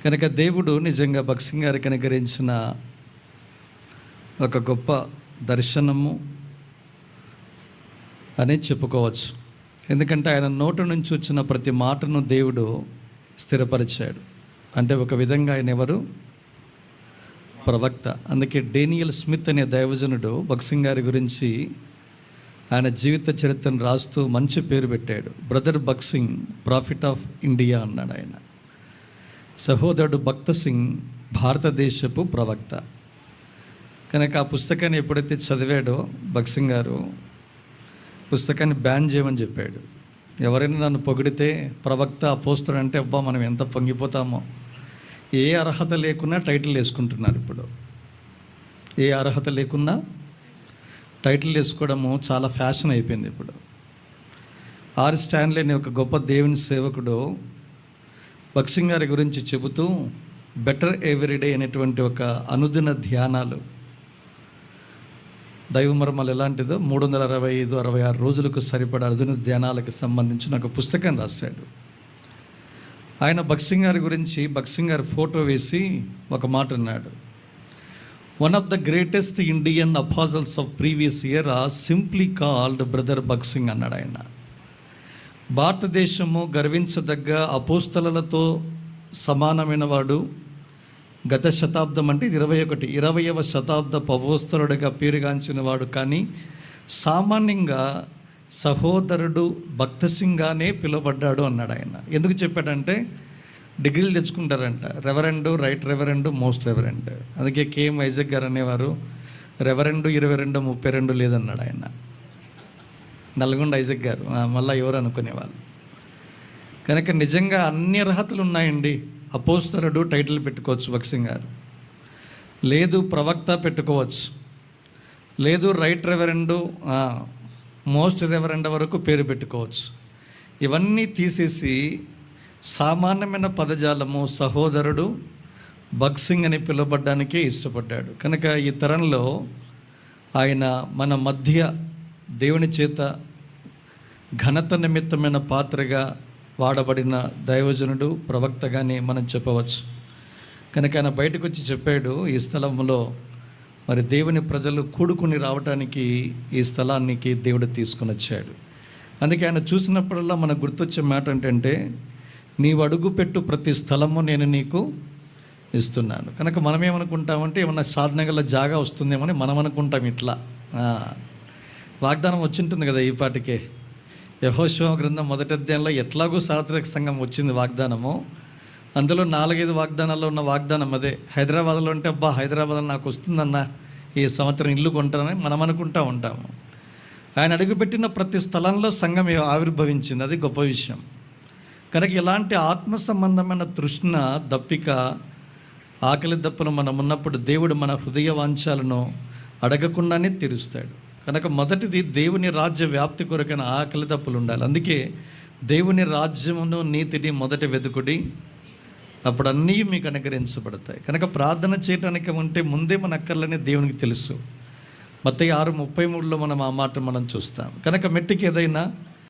కనుక దేవుడు నిజంగా భగత్ సింగ్ గారికి అనుగ్రహించిన ఒక గొప్ప దర్శనము అని చెప్పుకోవచ్చు. ఎందుకంటే ఆయన నోటి నుంచి వచ్చిన ప్రతి మాటను దేవుడు స్థిరపరిచాడు. అంటే ఒక విధంగా ఆయన ఎవరు? ప్రవక్త. అందుకే డేనియల్ స్మిత్ అనే దైవజనుడు భగత్ సింగ్ గారి గురించి ఆయన జీవిత చరిత్రను రాస్తూ మంచి పేరు పెట్టాడు. Brother Bhagat Singh profit of India అన్నాడు ఆయన. సహోదరుడు భక్త సింగ్ భారతదేశపు ప్రవక్త. కనుక ఆ పుస్తకాన్ని ఎప్పుడైతే చదివాడో భగత్ సింగ్ గారు పుస్తకాన్ని బ్యాన్ చేయమని చెప్పాడు. ఎవరైనా నన్ను పొగిడితే ప్రవక్త అపోస్తుడు అంటే అబ్బా మనం ఎంత పొంగిపోతామో. ఏ అర్హత లేకున్నా టైటిల్ వేసుకుంటున్నారు ఇప్పుడు. ఏ అర్హత లేకున్నా టైటిల్ వేసుకోవడము చాలా ఫ్యాషన్ అయిపోయింది ఇప్పుడు. ఆర్ స్టాన్లీ అనే ఒక గొప్ప దేవుని సేవకుడు భగత్ సింగ్ గారి గురించి చెబుతూ బెటర్ ఎవ్రీడే అనేటువంటి ఒక అనుదిన ధ్యానాలు, దైవమర్మాలు ఎలాంటిదో 365-66 రోజులకు సరిపడా అనుదిన ధ్యానాలకు సంబంధించిన ఒక పుస్తకం రాశాడు. ఆయన భగత్ సింగ్ గారి గురించి భగత్ సింగ్ గారి ఫోటో వేసి ఒక మాట అన్నాడు. One of the greatest Indian apostles of previous year simply called brother Bhagat Singh అన్నాడు ఆయన. భారతదేశము గర్వించదగ్గ అపోస్తలతో సమానమైన వాడు. గత శతాబ్దం అంటే 20వ శతాబ్దపు అపోస్తలుడిగా పేరుగాంచిన వాడు. కానీ సామాన్యంగా సహోదరుడు భక్త సింగానే పిలువబడ్డాడు అన్నాడు ఆయన. ఎందుకు చెప్పాడంటే డిగ్రీలు తెచ్చుకుంటారంట. Reverend, right reverend, most reverend. అందుకే కేఎం వైజాగ్ గారు అనేవారు రెవరెండు 22, 32 లేదన్నాడు ఆయన. నల్గొండ ఐజక్ గారు మళ్ళీ ఎవరు అనుకునేవాళ్ళు. కనుక నిజంగా అన్ని అర్హతలు ఉన్నాయండి. అపోస్తలుడు టైటిల్ పెట్టుకోవచ్చు భగత్ సింగ్ గారు, లేదు ప్రవక్త పెట్టుకోవచ్చు, లేదు రైట్ రెవరెండు, మోస్ట్ రెవరెండ్ వరకు పేరు పెట్టుకోవచ్చు. ఇవన్నీ తీసేసి సామాన్యమైన పదజాలము సహోదరుడు భగత్ సింగ్ అని పిలువబడ్డానికే ఇష్టపడ్డాడు. కనుక ఈ తరంలో ఆయన మన మధ్య దేవుని చేత ఘనత నిమిత్తమైన పాత్రగా వాడబడిన దైవజనుడు, ప్రవక్తగానే మనం చెప్పవచ్చు. కనుక ఆయన బయటకు వచ్చి చెప్పాడు, ఈ స్థలంలో మరి దేవుని ప్రజలు కూడుకుని రావటానికి ఈ స్థలానికి దేవుడు తీసుకుని వచ్చాడు. అందుకే ఆయన చూసినప్పుడల్లా మనకు గుర్తొచ్చే మాట ఏంటంటే నీవు అడుగుపెట్టు ప్రతి స్థలము నేను నీకు ఇస్తున్నాను. కనుక మనం ఏమనుకుంటామంటే ఏమన్నా సాధన గల జాగా వస్తుందేమని మనం అనుకుంటాం. ఇట్లా వాగ్దానం వచ్చింటుంది కదా ఈ పాటికే. యెహోషువ గ్రంథం 1వ అధ్యాయంలో ఎట్లాగూ సార్వత్రిక సంఘం వచ్చింది వాగ్దానము. అందులో 4-5 వాగ్దానాల్లో ఉన్న వాగ్దానం అదే. హైదరాబాద్లో ఉంటే అబ్బా హైదరాబాద్లో నాకు వస్తుందన్న ఈ సంవత్సరం ఇల్లు కొంటానని మనం అనుకుంటూ ఉంటాము. ఆయన అడుగుపెట్టిన ప్రతి స్థలంలో సంఘం ఆవిర్భవించింది. అది గొప్ప విషయం. కనుక ఇలాంటి ఆత్మ సంబంధమైన తృష్ణ, దప్పిక, ఆకలి దప్పులు మనం ఉన్నప్పుడు దేవుడు మన హృదయ వాంఛాలను అడగకుండానే తీరుస్తాడు. కనుక మొదటిది దేవుని రాజ్య వ్యాప్తి కొరకైన ఆకలి దప్పులు ఉండాలి. అందుకే దేవుని రాజ్యమును నీతిని మొదట వెతుకుడి, అప్పుడు అన్నీ మీకు అనుగ్రహించబడతాయి. కనుక ప్రార్థన చేయడానికి ఉంటే ముందే మన అక్కర్లని దేవునికి తెలుసు. మత్తయి 6:33లో మనం ఆ మాట మనం చూస్తాం. కనుక మెట్టికి ఏదైనా